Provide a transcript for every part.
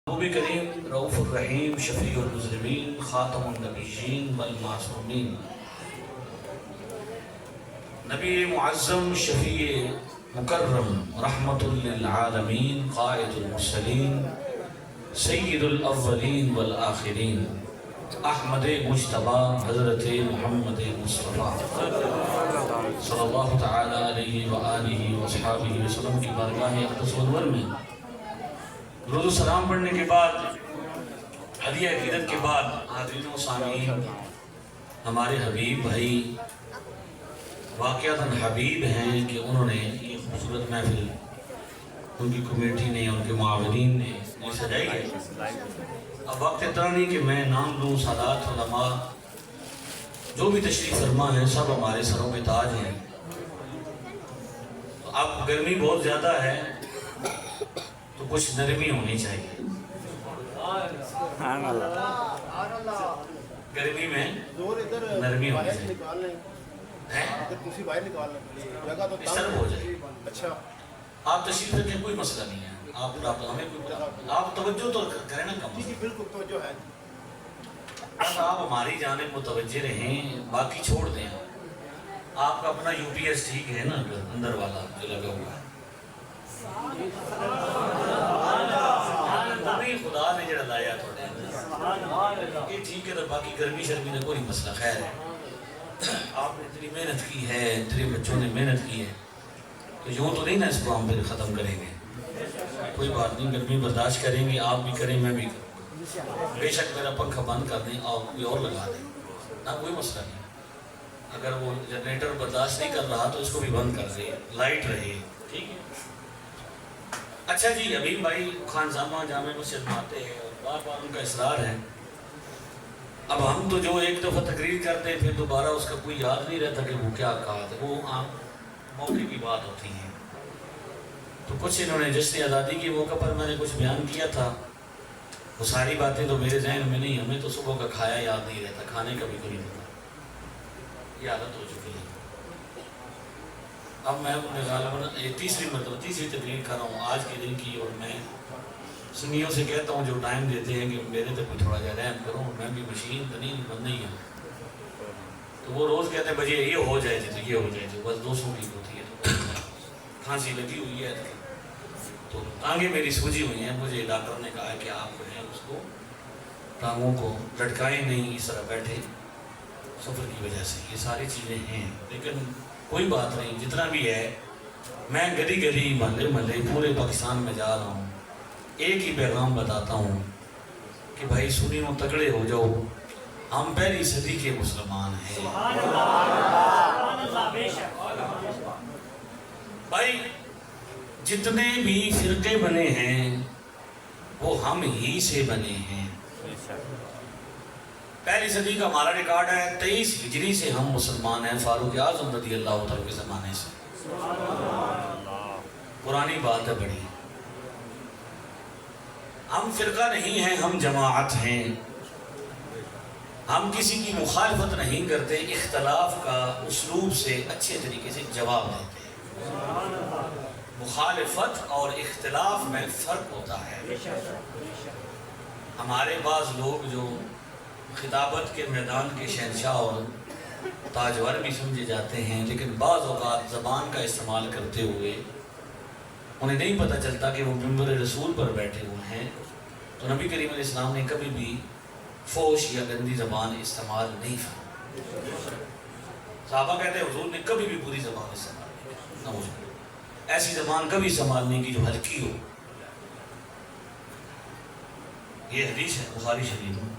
نبی کریم رؤوف الرحیم شفیع المذنبین خاتم النبیین والمعصومین، نبی معظم شفیع مکرم رحمت للعالمین قائد المرسلین سید الاولین والآخرین احمد مجتبی حضرت محمد مصطفیٰ صلی اللہ تعالی علیہ وآلہ وصحابہ وسلم کی بارگاہ اقدس و انور میں درود و سلام پڑھنے کے بعد، ہدیہ عقیدت کے بعد، حاضرین و سامعین، ہمارے حبیب بھائی واقعتاً حبیب ہیں کہ انہوں نے یہ خوبصورت محفل ان کی کمیٹی نے، ان کے معاونین نے یہ سجائی ہے۔ اب وقت اتنا نہیں کہ میں نام لوں، سادات علماء جو بھی تشریف فرما ہیں سب ہمارے سروں پہ تاج ہیں۔ تو اب گرمی بہت زیادہ ہے تو کچھ نرمی ہونی چاہیے۔ گرمی میں نرمی ہونی چاہیے، ڈسٹرب ہو جائے۔ آپ تشریف رکھیں، کوئی مسئلہ نہیں ہے، آپ ہمیں کوئی آپ توجہ تو کریں نا کم، بالکل توجہ ہے، بس آپ ہماری جانب متوجہ رہیں، باقی چھوڑ دیں۔ آپ کا اپنا یو پی ایس ٹھیک ہے نا، اندر والا جو لگا ہوا ہے، خدا نے جڑا لایا تھوڑے یہ ٹھیک ہے، تو باقی گرمی شرمی نے کوئی مسئلہ خیر ہے۔ آپ نے اتنی محنت کی ہے، اتنے بچوں نے محنت کی ہے، تو یوں تو نہیں نا اس کو ہم پھر ختم کریں گے۔ کوئی بات نہیں، گرمی برداشت کریں گے، آپ بھی کریں، میں بھی کروں۔ بے شک میرا پنکھا بند کر دیں اور کوئی اور لگا دیں، نہ کوئی مسئلہ نہیں۔ اگر وہ جنریٹر برداشت نہیں کر رہا تو اس کو بھی بند کر دیں، لائٹ رہے، ٹھیک ہے۔ اچھا جی، حبیب بھائی خانزامہ جامع مسجد میں آتے ہیں اور بار بار ان کا اصرار ہے۔ اب ہم تو جو ایک دفعہ تقریر کرتے پھر دوبارہ اس کا کوئی یاد نہیں رہتا کہ وہ کیا کہا تھا، وہ عام موقع کی بات ہوتی ہے۔ تو کچھ انہوں نے جشن آزادی کے موقع پر میں نے کچھ بیان کیا تھا، وہ ساری باتیں تو میرے ذہن میں نہیں، ہمیں تو صبح کا کھایا یاد نہیں رہتا، کھانے کا بھی کوئی نہیں پتا، یہ عادت ہو چکی ہے۔ اب میں غالباً تیسری تقریر کر رہا ہوں آج کے دن کی، اور میں سنگیوں سے کہتا ہوں جو ٹائم دیتے ہیں کہ میرے تک بھی تھوڑا جا رحم کرو، میں بھی مشین تو نہیں بند نہیں ہوں، تو وہ روز کہتے ہیں بجے یہ ہو جائے جی، تو یہ ہو جائے جی، بس 200 کی ہوتی ہے، تو کھانسی لگی ہوئی ہے تو ٹانگیں میری سوجی ہوئی ہیں۔ مجھے ڈاکٹر نے کہا کہ آپ جو ہے اس کو ٹانگوں کو لٹکائیں نہیں، اس طرح بیٹھے، سفر کی وجہ سے یہ ساری چیزیں ہیں، لیکن کوئی بات نہیں، جتنا بھی ہے میں گلی گلی محلے محلے پورے پاکستان میں جا رہا ہوں، ایک ہی پیغام بتاتا ہوں کہ بھائی سنیوں تگڑے ہو جاؤ، ہم پہلی صدی کے مسلمان ہیں۔ بھائی جتنے بھی فرقے بنے ہیں وہ ہم ہی سے بنے ہیں۔ پہلی صدی کا ہمارا ریکارڈ ہے، 23 ہجری سے ہم مسلمان ہیں، فاروق اعظم رضی اللہ تعالیٰ کے زمانے سے۔ پرانی بات ہے بڑی، ہم فرقہ نہیں ہیں، ہم جماعت ہیں۔ ہم کسی کی مخالفت نہیں کرتے، اختلاف کا اسلوب سے اچھے طریقے سے جواب دیتے ہیں۔ مخالفت اور اختلاف میں فرق ہوتا ہے۔ ہمارے بعض لوگ جو خطابت کے میدان کے شہنشاہ اور تاجور بھی سمجھے جاتے ہیں، لیکن بعض اوقات زبان کا استعمال کرتے ہوئے انہیں نہیں پتہ چلتا کہ وہ منبر رسول پر بیٹھے ہوئے ہیں۔ تو نبی کریم علیہ السلام نے کبھی بھی فوش یا گندی زبان استعمال نہیں فرمائی۔ صحابہ کہتے ہیں حضور نے کبھی بھی بری زبان استعمال نہیں کی، ایسی زبان کبھی استعمال نہیں کی جو ہلکی ہو۔ یہ حدیث ہے بخاری شریف میں،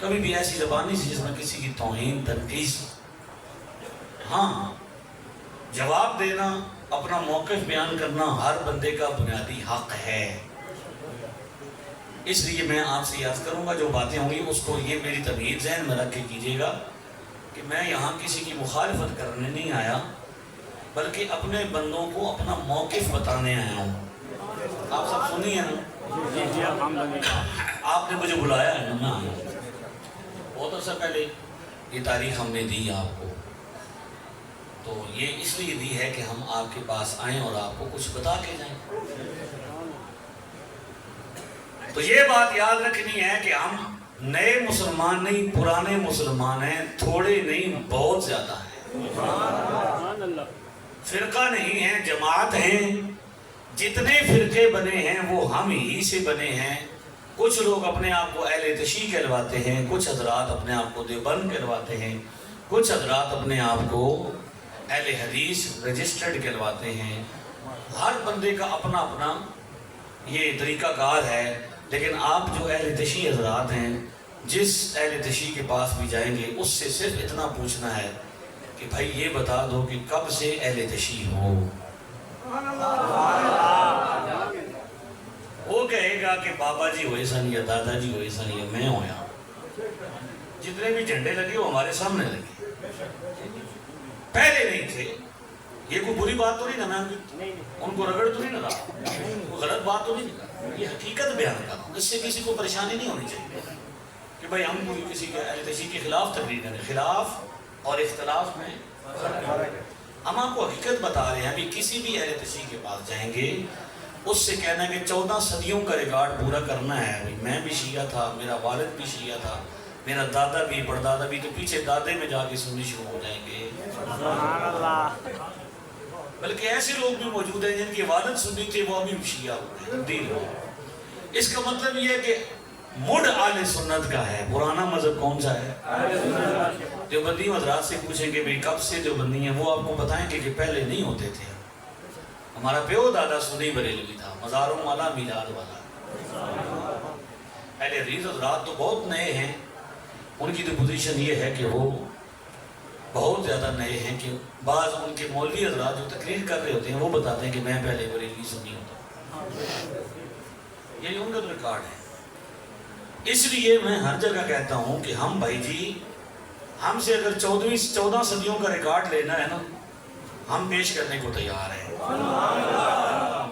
کبھی بھی ایسی زبان نہیں جس میں کسی کی توہین تنقیص۔ ہاں، جواب دینا، اپنا موقف بیان کرنا ہر بندے کا بنیادی حق ہے۔ اس لیے میں آپ سے یاد کروں گا جو باتیں ہوں گی اس کو یہ میری تمہید ذہن میں رکھ کے کیجیے گا کہ میں یہاں کسی کی مخالفت کرنے نہیں آیا، بلکہ اپنے بندوں کو اپنا موقف بتانے آیا ہوں۔ آپ سب سنی ہیں نا؟ آپ نے مجھے بلایا ہے نا، میں آیا ہوں۔ بہت عرصہ پہلے یہ تاریخ ہم نے دی آپ کو، تو یہ اس لیے دی ہے کہ ہم آپ کے پاس آئیں اور آپ کو کچھ بتا کے جائیں۔ تو یہ بات یاد رکھنی ہے کہ ہم نئے مسلمان نہیں، پرانے مسلمان ہیں، تھوڑے نہیں بہت زیادہ ہیں، فرقہ نہیں ہے، جماعت ہیں۔ جتنے فرقے بنے ہیں وہ ہم ہی سے بنے ہیں۔ کچھ لوگ اپنے آپ کو اہل تشیع کہلواتے ہیں، کچھ حضرات اپنے آپ کو دیوبند کہلواتے ہیں، کچھ حضرات اپنے آپ کو اہل حدیث رجسٹرڈ کہلواتے ہیں۔ ہر بندے کا اپنا اپنا یہ طریقہ کار ہے، لیکن آپ جو اہل تشیع حضرات ہیں، جس اہل تشیع کے پاس بھی جائیں گے اس سے صرف اتنا پوچھنا ہے کہ بھائی یہ بتا دو کہ کب سے اہل تشیع ہو۔ وہ کہے گا کہ بابا جی ہوئے سن یا دادا جی ہوئے سن یا میں ہویا، جتنے بھی جھنڈے لگے وہ ہمارے سامنے لگے، پہلے نہیں تھے۔ یہ کوئی بری بات تو نہیں نا، میں ان کو رگڑ تو نہیں لگا، کوئی غلط بات تو نہیں لگا، یہ حقیقت بیان کر رہا ہوں۔ اس سے کسی کو پریشانی نہیں ہونی چاہیے کہ بھائی ہم کوئی کسی کے اہل تشیع کے خلاف تقریر کریں۔ خلاف اور اختلاف میں ہم آپ کو حقیقت بتا رہے ہیں۔ ابھی کسی بھی اہل تشیع کے پاس جائیں گے اس سے کہنا ہے کہ 14 صدیوں کا ریکارڈ پورا کرنا ہے۔ میں بھی شیعہ تھا، میرا والد بھی شیعہ تھا، میرا دادا بھی، پردادا بھی، تو پیچھے دادے میں جا کے سننی شروع ہو جائیں گے۔ بلکہ ایسے لوگ بھی موجود ہیں جن کے والد سنی تھے، وہ ابھی شیعہ ہو گئے، تبدیل ہو گئے۔ اس کا مطلب یہ ہے کہ مڈ اہل سنت کا ہے۔ پرانا مذہب کون سا ہے؟ دیوبندی حضرات سے پوچھیں کہ بھئی کب سے دیوبندی ہیں، وہ آپ کو بتائیں گے کہ پہلے نہیں ہوتے تھے۔ ہمارا پیو دادا سنی بریلوی تھا، مزاروں والا، میلاد والا۔ اہل حدیث حضرات تو بہت نئے ہیں، ان کی تو پوزیشن یہ ہے کہ وہ بہت زیادہ نئے ہیں کہ بعض ان کے مولوی حضرات جو تقریر کر رہے ہوتے ہیں وہ بتاتے ہیں کہ میں پہلے بریلوی سنی ہوتا ہوں۔ یہی ان کا تو ریکارڈ ہے۔ اس لیے میں ہر جگہ کہتا ہوں کہ ہم بھائی جی، ہم سے اگر 14 صدیوں کا ریکارڈ لینا ہے نا، ہم پیش کرنے کو تیار ہیں۔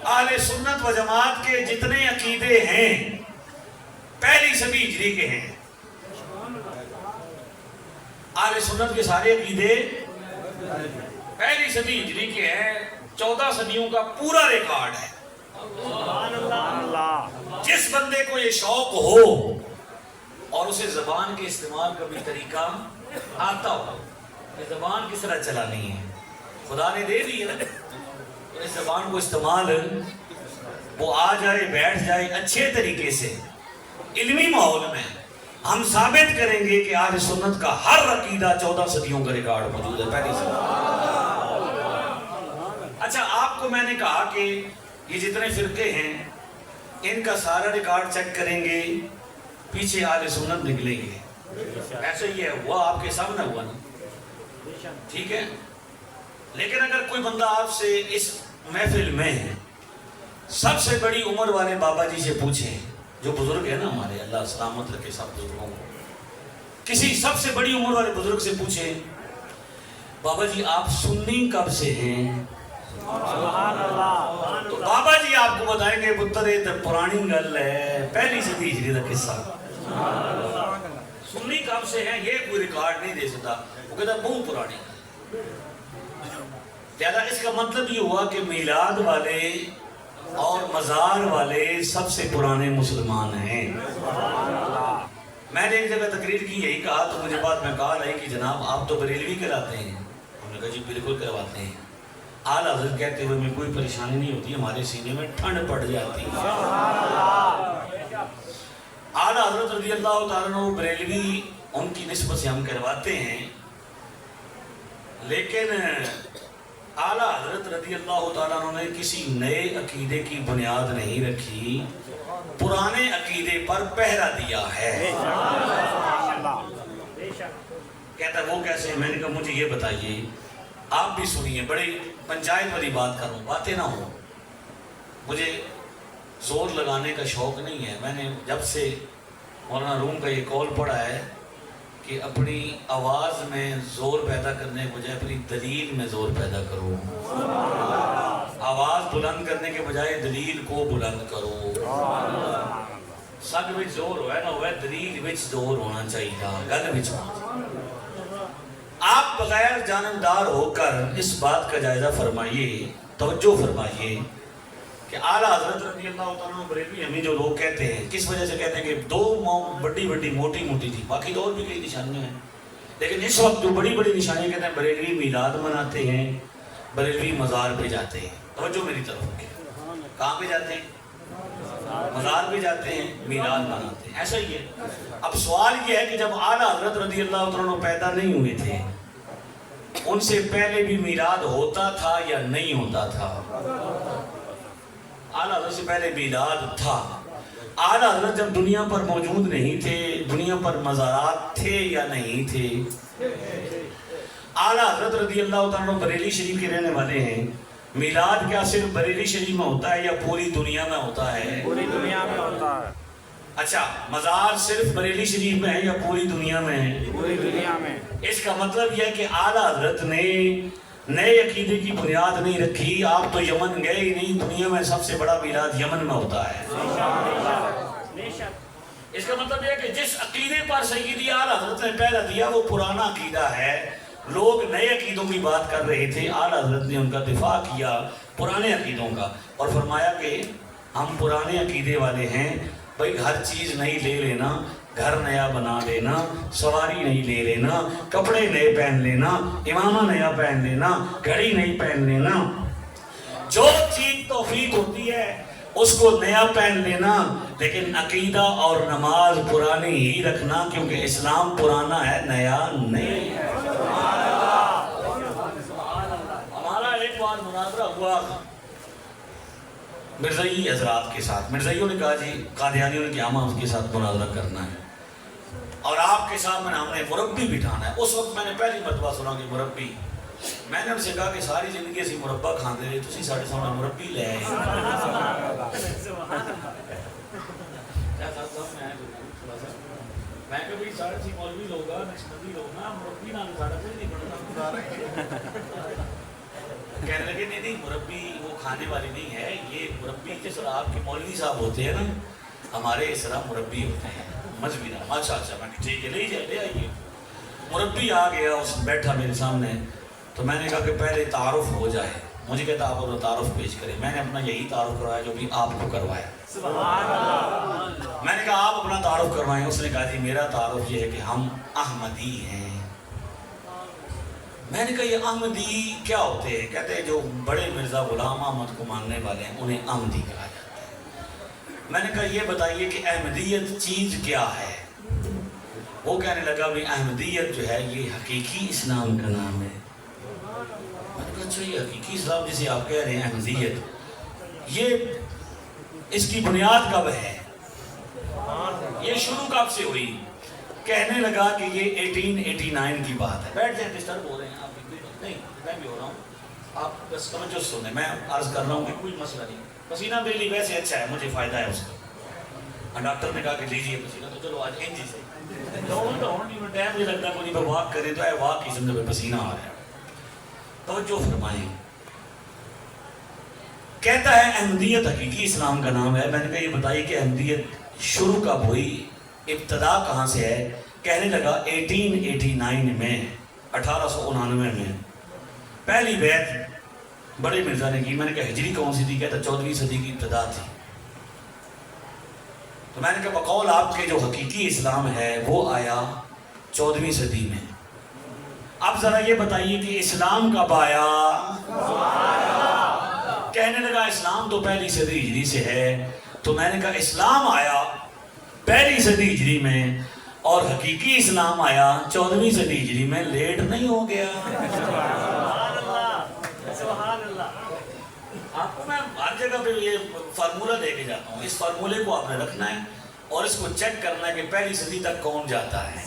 اہل سنت و جماعت کے جتنے عقیدے ہیں پہلی صدی ہجری کے ہیں۔ اہل سنت کے سارے عقیدے پہلی صدی ہجری کے ہیں۔ 14 صدیوں کا پورا ریکارڈ ہے۔ جس بندے کو یہ شوق ہو اور اسے زبان کے استعمال کا بھی طریقہ آتا ہو کہ زبان کس طرح چلانی ہے، خدا نے دے دی ہے نا، تو اس زبان کو استعمال وہ آ جائے، بیٹھ جائے اچھے طریقے سے علمی ماحول میں، ہم ثابت کریں گے کہ اہل سنت کا ہر عقیدہ 14 صدیوں کا ریکارڈ موجود ہے، پہلی صدی۔ اچھا، آپ کو میں نے کہا کہ یہ جتنے فرقے ہیں ان کا سارا ریکارڈ چیک کریں گے، پیچھے اہل سنت نکلیں گے۔ ایسے یہ ہوا، آپ کے سامنے ہوا نا، ٹھیک ہے۔ لیکن اگر کوئی بندہ آپ سے اس محفل میں ہے، سب سے بڑی عمر والے بابا جی سے پوچھیں، جو بزرگ ہے نا ہمارے، اللہ سلامت رکھے سب بزرگوں کو، کسی سب سے بڑی عمر والے بزرگ سے پوچھیں بابا جی آپ سنی کب سے ہیں، تو بابا جی آپ کو بتائیں گے پتر یہ پرانی گل ہے، پہلی صدی ہجری کا قصہ۔ سنی کب سے ہیں یہ کوئی ریکارڈ نہیں دے سکتا، وہ کہتا بہت پرانی گل۔ لہذا اس کا مطلب یہ ہوا کہ میلاد والے اور مزار والے سب سے پرانے مسلمان ہیں۔ میں نے ایک جگہ تقریر کی، یہی کہا، تو مجھے بعد میں کہا رہی کہ جناب آپ تو بریلوی کہلاتے ہیں۔ ہم نے کہا جی بالکل کرواتے ہیں۔ اعلیٰ حضرت کہتے ہوئے میں کوئی پریشانی نہیں ہوتی، ہمارے سینے میں ٹھنڈ پڑ جاتی ہے۔ اعلیٰ حضرت رضی اللہ تعالیٰ عنہ بریلوی ان کی نسبت سے ہم کرواتے ہیں، لیکن اعلیٰ حضرت رضی اللہ تعالیٰ عنہ نے کسی نئے عقیدے کی بنیاد نہیں رکھی، پرانے عقیدے پر پہرا دیا ہے۔ کہتا ہے وہ کیسے؟ میں نے کہا مجھے یہ بتائیے، آپ بھی سنیے، بڑی پنچایت والی بات کروں، باتیں نہ ہوں، مجھے زور لگانے کا شوق نہیں ہے۔ میں نے جب سے مولانا روم کا یہ قول پڑھا ہے کہ اپنی آواز میں زور پیدا کرنے کے بجائے اپنی دلیل میں زور پیدا کرو، آواز بلند کرنے کے بجائے دلیل کو بلند کرو۔ سگ وچ زور ہوئے نہ ہوئے، دلیل وچ زور ہونا چاہیے، گل وچ ہونا۔ آپ بغیر جانبدار ہو کر اس بات کا جائزہ فرمائیے، توجہ فرمائیے کہ اعلیٰ حضرت رضی اللہ تعالیٰ عنہ بریلوی ہمیں جو لوگ کہتے ہیں، کس وجہ سے کہتے ہیں کہ دو بڑی بڑی موٹی موٹی تھی، باقی تو اور بھی کئی نشانیاں ہیں، لیکن اس وقت جو بڑی بڑی نشانیاں کہتے ہیں بریلوی میلاد مناتے ہیں، بریلوی مزار پہ جاتے ہیں. توجہ میری طرف رکھیں، کہاں پہ جاتے ہیں؟ مزار پہ جاتے ہیں، میلاد مناتے ہیں. ایسا ہی ہے. اب سوال یہ ہے کہ جب اعلیٰ حضرت رضی اللہ تعالیٰ عنہ پیدا نہیں ہوئے تھے، ان سے پہلے بھی میلاد ہوتا تھا یا نہیں ہوتا تھا؟ اعلیٰ حضرت سے پہلے میلاد تھا. اعلیٰ حضرت جب دنیا پر موجود نہیں تھے، دنیا پر مزارات تھے یا نہیں تھے؟ اعلیٰ حضرت رضی اللہ تعالیٰ عنہ بریلی شریف کے رہنے والے ہیں. میلاد کیا صرف بریلی شریف میں ہوتا ہے یا پوری دنیا میں ہوتا ہے؟ پوری دنیا میں ہوتا ہے. اچھا، مزار صرف بریلی شریف میں ہے یا پوری دنیا میں ہے؟ پوری دنیا میں. اس کا مطلب یہ ہے کہ اعلیٰ حضرت نے نئے عقیدے کی بنیاد نہیں رکھی. آپ تو یمن گئے ہی نہیں، دنیا میں سب سے بڑا میلاد یمن میں ہوتا ہے. اس کا مطلب یہ ہے کہ جس عقیدے پر سیدی اعلیٰ حضرت نے پہلا دیا وہ پرانا عقیدہ ہے. لوگ نئے عقیدوں کی بات کر رہے تھے، اعلیٰ حضرت نے ان کا دفاع کیا پرانے عقیدوں کا، اور فرمایا کہ ہم پرانے عقیدے والے ہیں بھائی. ہر چیز نہیں لے لینا، گھر نیا بنا لینا، سواری نہیں لے لینا، کپڑے نئے پہن لینا، امامہ نیا پہن لینا، گھڑی نہیں پہن لینا. جو چیز توفیق ہوتی ہے اس کو نیا پہن لینا، لیکن عقیدہ اور نماز پرانی ہی رکھنا، کیونکہ اسلام پرانا ہے، نیا نہیں ہے. ہمارا ایک بار مناظرہ ہوا مرزائی حضرات کے ساتھ. مرزائیوں نے کہا جی قادیانیوں نے کہ ہم آپ کے ساتھ مناظرہ کرنا ہے اور آپ کے ساتھ ہم نے مربی بٹھانا ہے. اس وقت میں نے پہلی مرتبہ سنا کہ مربی. میں نے ان سے کہا کہ ساری زندگی اسی مربع کھاندے رہے، تسی ساڑھے سامنے مربی لے آئے. میں کہ بھئی ساڑھے سی مولوی لوگا نشنبی لوگا مربی نہ ساڑھا کوئی نہیں بڑھتا. کہنے لگے نہیں مربی وہ کھانے والی نہیں ہے، یہ مربی جس طرح آپ کے مولوی صاحب ہوتے ہیں نا، ہمارے اس طرح مربی ہوتے ہیں مذہبی نام. اچھا میں کہ ٹھیک ہے لے آئیے. مربی آ گیا، اس بیٹھا میرے سامنے، تو میں نے کہا کہ پہلے تعارف ہو جائے. مجھے کہتا آپ اپنا تعارف پیش کریں. میں نے اپنا یہی تعارف کروایا جو بھی آپ کو کروایا. سبحان اللہ. میں نے کہا آپ اپنا تعارف کروائیں. اس نے کہا جی میرا تعارف یہ ہے کہ ہم احمدی ہیں. میں نے کہا یہ احمدی کیا ہوتے ہیں؟ کہتے ہیں جو بڑے مرزا غلام احمد کو ماننے والے ہیں انہیں احمدی کہا جاتا ہے. میں نے کہا یہ بتائیے کہ احمدیت چیز کیا ہے؟ وہ کہنے لگا بھی احمدیت جو ہے یہ حقیقی اسلام کا نام ہے. میں نے کہا اچھا یہ حقیقی اسلام جسے آپ کہہ رہے ہیں احمدیت، یہ اس کی بنیاد کب ہے؟ یہ شروع کب سے ہوئی؟ کہنے لگا کہ یہ 1889 کی بات ہے. بیٹھ جائیں، ڈسٹرب ہو رہے ہیں آپ. نہیں میں بھی ہو رہا ہوں، آپ بس توجہ سنیں. میں عرض کر رہا ہوں کہ کوئی مسئلہ نہیں. پسینہ میرے لیے ویسے اچھا ہے، مجھے فائدہ ہے اس کا. ڈاکٹر نے کہا کہ لیجیے پسینہ، تو چلو آج انجی سے ٹائم نہیں لگتا کوئی پہ واک کرے تو واک کی زندگی میں پسینہ آ رہا ہے. توجہ فرمائیں. کہتا ہے احمدیت حقیقی اسلام کا نام ہے. میں نے کہا یہ بتائیے کہ احمدیت شروع کب ہوئی، ابتدا کہاں سے ہے؟ کہنے لگا 1889 میں، 1899 میں پہلی بیعت بڑے مرزا نے کی. میں نے کہا ہجری کون سی تھی؟ کہتا 14ویں صدی کی ابتدا تھی. تو میں نے کہا بقول آپ کے جو حقیقی اسلام ہے وہ آیا 14ویں صدی میں. اب ذرا یہ بتائیے کہ اسلام کب آیا؟ کہنے لگا اسلام تو پہلی صدی ہجری سے ہے. تو میں نے کہا اسلام آیا پہلی صدی ہجری میں اور حقیقی اسلام آیا 14ویں صدی ہجری میں، لیٹ نہیں ہو گیا. آپ کو میں ہر جگہ پہ یہ فارمولہ دے کے جاتا ہوں. اس فارمولے کو آپ نے رکھنا ہے اور اس کو چیک کرنا ہے کہ پہلی صدی تک کون جاتا ہے.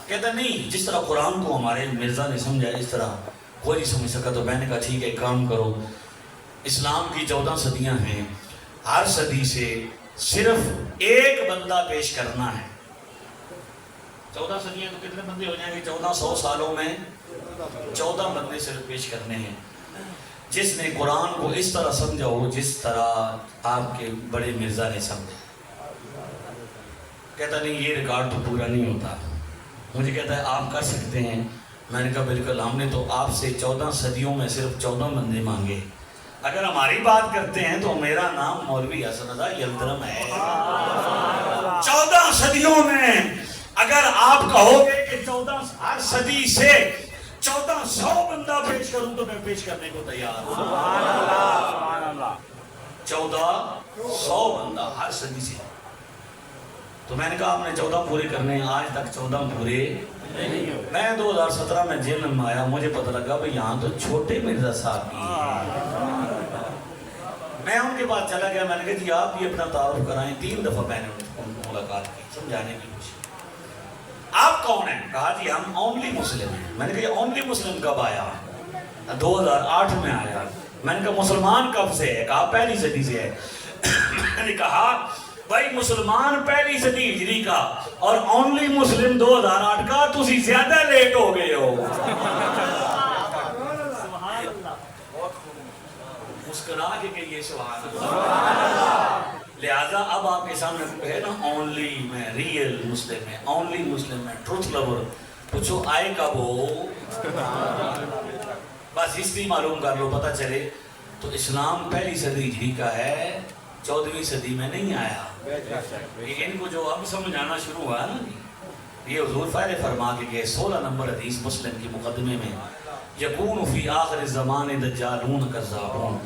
کہتا نہیں جس طرح قرآن کو ہمارے مرزا نے سمجھا اس طرح کوئی نہیں سمجھ سکا. تو میں نے کہا ٹھیک ہے کام کرو، اسلام کی 14 صدیاں ہیں، ہر صدی سے صرف ایک بندہ پیش کرنا ہے. 14 صدیاں تو کتنے بندے ہو جائیں گے؟ 1400 سالوں میں 14 بندے صرف پیش کرنے ہیں جس نے قرآن کو اس طرح سمجھا ہو جس طرح آپ کے بڑے مرزا نے سمجھا. کہتا نہیں یہ ریکارڈ تو پورا نہیں ہوتا. مجھے کہتا ہے آپ کر سکتے ہیں. میں نے کہا بالکل، ہم نے تو آپ سے 14 صدیوں میں صرف 14 بندے مانگے، اگر ہماری بات کرتے ہیں تو میرا نام مولوی حسن رضا یلدرم ہے. 14 صدیوں میں اگر آپ کہو گے کہ 14 صدی سے 1400 بندہ پیش کروں تو میں پیش کرنے کو تیار ہوں. سبحان اللہ سبحان اللہ. 1400 بندہ ہر صدی سے. تو میں نے کہا آپ نے 14 پورے کرنے ہیں, آج تک 14 پورے نہیں ہوئے. میں 2017 میں جیل میں آیا, مجھے پتہ لگا بھئی یہاں تو چھوٹے مرزا صاحب بھی ہیں. میں ان کے پاس چلا گیا, میں نے کہا جی آپ بھی اپنا تعارف کرائیں. 3 دفعہ میں نے ان کو ملاقات کی, سمجھانے کی کوشش. آپ کون ہیں؟ کہا جی ہم اونلی مسلم ہیں. میں نے کہا یہ اونلی مسلم کب آیا؟ 2008 میں آیا. میں نے کہا مسلمان کب سے ہے؟ کہا پہلی صدی سے ہے. میں نے کہا بھائی مسلمان پہلی صدی ہجری کا اور اونلی مسلم 2008 کا, تسی زیادہ لیٹ ہو گئے ہو. مسکرا کے کہیے سبحان اللہ. لہذا اب آپ کے سامنے ہے نا اونلی میں ریئل مسلم ہے, اونلی مسلم ہے, ٹروتھ لور. پوچھو آئے کب ہو؟ بس ہسٹری معلوم کر لو, پتہ چلے. تو اسلام پہلی صدی ہجری کا ہے, 14ویں صدی میں نہیں آیا. ان کو جو اب سمجھ آنا شروع ہوا نا, یہ حضور فائدہ فرما کے گئے 16 نمبر حدیث مسلم کی مقدمے میں, یکون فی آخر الزمان دجالون کذابون.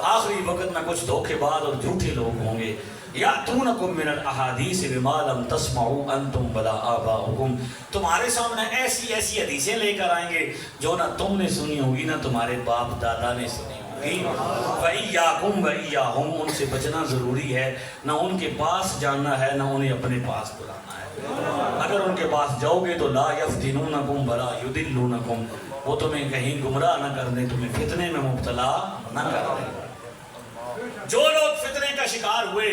آخری وقت میں کچھ دھوکے باز اور جھوٹے لوگ ہوں گے. یاتونکم من الاحادیث بما لم تسمعوا انتم ولا آباؤکم. تمہارے سامنے ایسی ایسی حدیثیں لے کر آئیں گے جو نہ تم نے سنی ہوگی نہ تمہارے باپ دادا نے سنی ہوگی. وَإِيَّاكُمْ وَإِيَّاهُمْ. ان سے بچنا ضروری ہے, نہ ان کے پاس جاننا ہے نہ انہیں اپنے پاس بلانا ہے. اگر ان کے پاس جاؤ گے تو لا يفتنونکم ولا يضلونکم, وہ تمہیں کہیں گمراہ نہ کر دیں, تمہیں فتنے میں مبتلا نہ کر دیں. جو لوگ فتنے کا شکار ہوئے,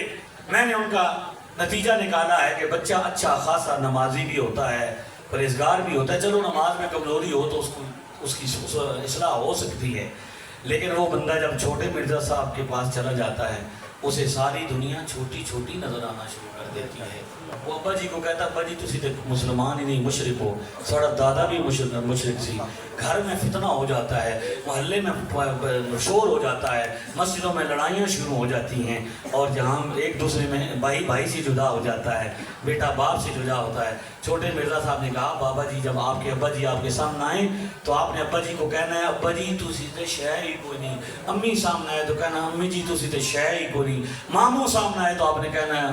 میں نے ان کا نتیجہ نکالا ہے کہ بچہ اچھا خاصا نمازی بھی ہوتا ہے, پرہیزگار بھی ہوتا ہے. چلو نماز میں کمزوری ہو تو اس کی اصلاح ہو سکتی ہے, لیکن وہ بندہ جب چھوٹے مرزا صاحب کے پاس چلا جاتا ہے اسے ساری دنیا چھوٹی چھوٹی نظر آنا شروع کر دیتی ہے. وہ ابا جی کو کہتا ابا جی تسی تے مسلمان ہی نہیں مشرک ہو, ساڑا دادا بھی مشرک سی. گھر میں فتنہ ہو جاتا ہے, محلے میں شور ہو جاتا ہے, مسجدوں میں لڑائیاں شروع ہو جاتی ہیں, اور جہاں ایک دوسرے میں بھائی سے جدا ہو جاتا ہے, بیٹا باپ سے جدا ہوتا ہے. چھوٹے مرزا صاحب نے کہا بابا جی جب آپ کے ابا جی آپ کے سامنے آئیں تو آپ نے ابا جی کو کہنا ہے ابا جی تسی تے شے ہی کوئی نہیں. امی سامنے آئے تو کہنا امی جی تسی تے شے ہی کوئی نہیں. ماموں سامنے آئے تو آپ نے کہنا ہے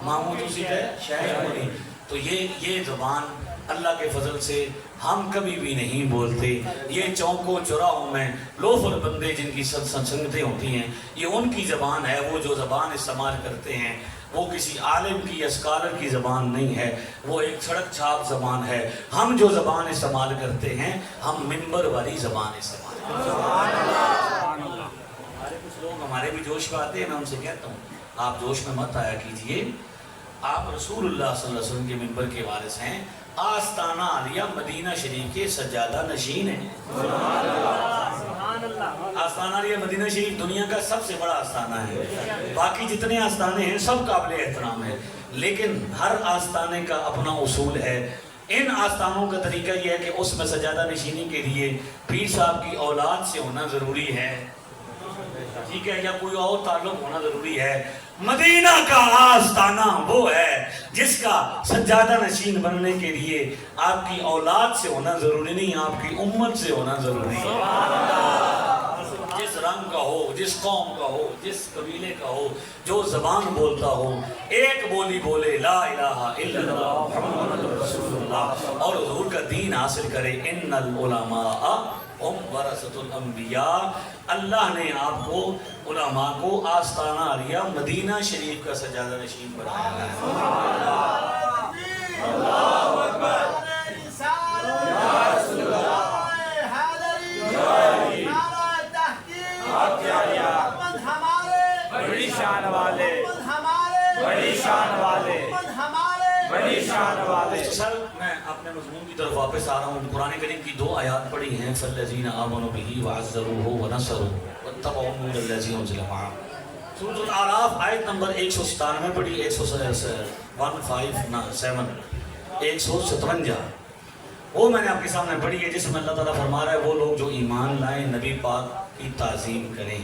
ماموں تسی تے شے ہی کوئی نہیں. تو یہ زبان اللہ کے فضل سے ہم کبھی بھی نہیں بولتے. یہ چوکوں چوراہوں میں لوفر بندے جن کی سنگتیں ہوتی ہیں, یہ ان کی زبان ہے. وہ جو زبان استعمال کرتے ہیں وہ کسی عالم کی یا اسکالر کی زبان نہیں ہے, وہ ایک سڑک چھاپ زبان ہے. ہم جو زبان استعمال کرتے ہیں ہم منبر والی زبان استعمال کرتے ہیں. ہمارے کچھ لوگ ہمارے بھی جوش میں آتے ہیں, میں ان سے کہتا ہوں آپ جوش میں مت آیا کیجئے. آپ رسول اللہ صلی اللہ علیہ وسلم کے منبر کے وارث ہیں, آستانہ عالیہ مدینہ شریف کے سجادہ نشین ہیں. آستانہ عالیہ مدینہ شریف دنیا کا سب سے بڑا آستانہ ہے. باقی جتنے آستانے ہیں سب قابل احترام ہیں, لیکن ہر آستانے کا اپنا اصول ہے. ان آستانوں کا طریقہ یہ ہے کہ اس میں سجادہ نشینی کے لیے پیر صاحب کی اولاد سے ہونا ضروری ہے, ٹھیک ہے, یا کوئی اور تعلق ہونا ضروری ہے. مدینہ کا آستانہ وہ ہے جس کا سجادہ نشین بننے کے لیے آپ کی اولاد سے ہونا ضروری نہیں, آپ کی امت سے ہونا ضروری ہے. جس رنگ کا ہو, جس قوم کا ہو, جس قبیلے کا ہو, جو زبان بولتا ہو, ایک بولی بولے لا الہ الا اللہ محمد رسول اللہ اور حضور کا دین حاصل کرے. ان العلماء ہم ورثۃ الانبیاء. اللہ نے آپ کو علماء کو آستانہ عالیہ مدینہ شریف کا سجادہ نشین بنایا ہے. اللہ اکبر. بڑی شان والے, بڑی شان والے, بڑی شان والے. سر میں اپنے مضمون کی طرف واپس آ رہا ہوں. قرآن کریم کی 2 آیات پڑھی ہیں, فالذین آمنوا بہ وعزروہ ونصروہ واتبعوا النور الذی انزل معہ. سورۃ الاعراف آیت نمبر 197 پڑھی, 157 وہ میں نے آپ کے سامنے پڑھی ہے, جس میں اللہ تعالیٰ فرما رہا ہے وہ لوگ جو ایمان لائیں نبی پاک کی تعظیم کریں.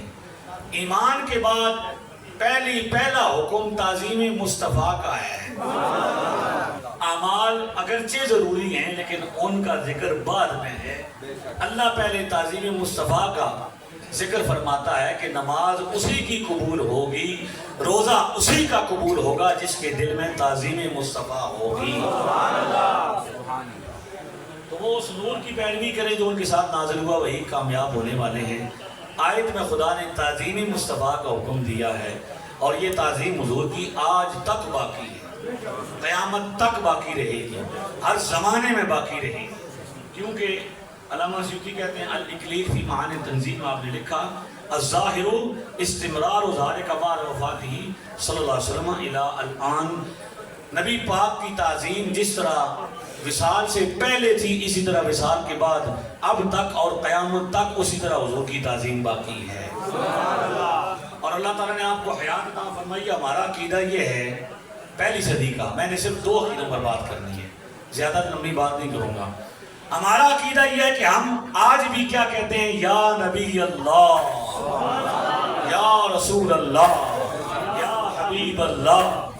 ایمان کے بعد پہلا حکم تعظیم مصطفیٰ کا ہے۔ اعمال اگرچہ ضروری ہیں لیکن ان کا ذکر بعد میں ہے۔ اللہ پہلے تعظیم مصطفیٰ کا ذکر فرماتا ہے کہ نماز اسی کی قبول ہوگی، روزہ اسی کا قبول ہوگا جس کے دل میں تعظیم مصطفیٰ ہوگی۔ تو وہ اس نور کی پیروی کریں جو ان کے ساتھ نازل ہوا، وہی کامیاب ہونے والے ہیں۔ آیت میں خدا نے تعظیم مصطفیٰ کا حکم دیا ہے اور یہ تعظیم حضور کی آج تک باقی ہے، قیامت تک باقی رہے گی، ہر زمانے میں باقی رہے گی۔ کیونکہ علامہ سیوطی کہتے ہیں الاکلیل فی معانی تنظیم، آپ نے لکھا الظاہر استمرار ذالک بعد وفاتہ صلی اللہ علیہ وسلم الی الآن، نبی پاک کی تعظیم جس طرح وصال سے پہلے تھی اسی طرح وصال کے بعد اب تک اور قیامت تک اسی طرح حضور کی تعظیم باقی ہے۔ اور اللہ تعالیٰ نے آپ کو حیات عطا فرمائی۔ ہمارا عقیدہ یہ ہے پہلی صدی کا، میں نے صرف 2 عقیدوں پر بات کرنی ہے، زیادہ لمبی بات نہیں کروں گا۔ ہمارا عقیدہ یہ ہے کہ ہم آج بھی کیا کہتے ہیں؟ یا نبی اللہ، یا رسول اللہ، یا حبیب اللہ،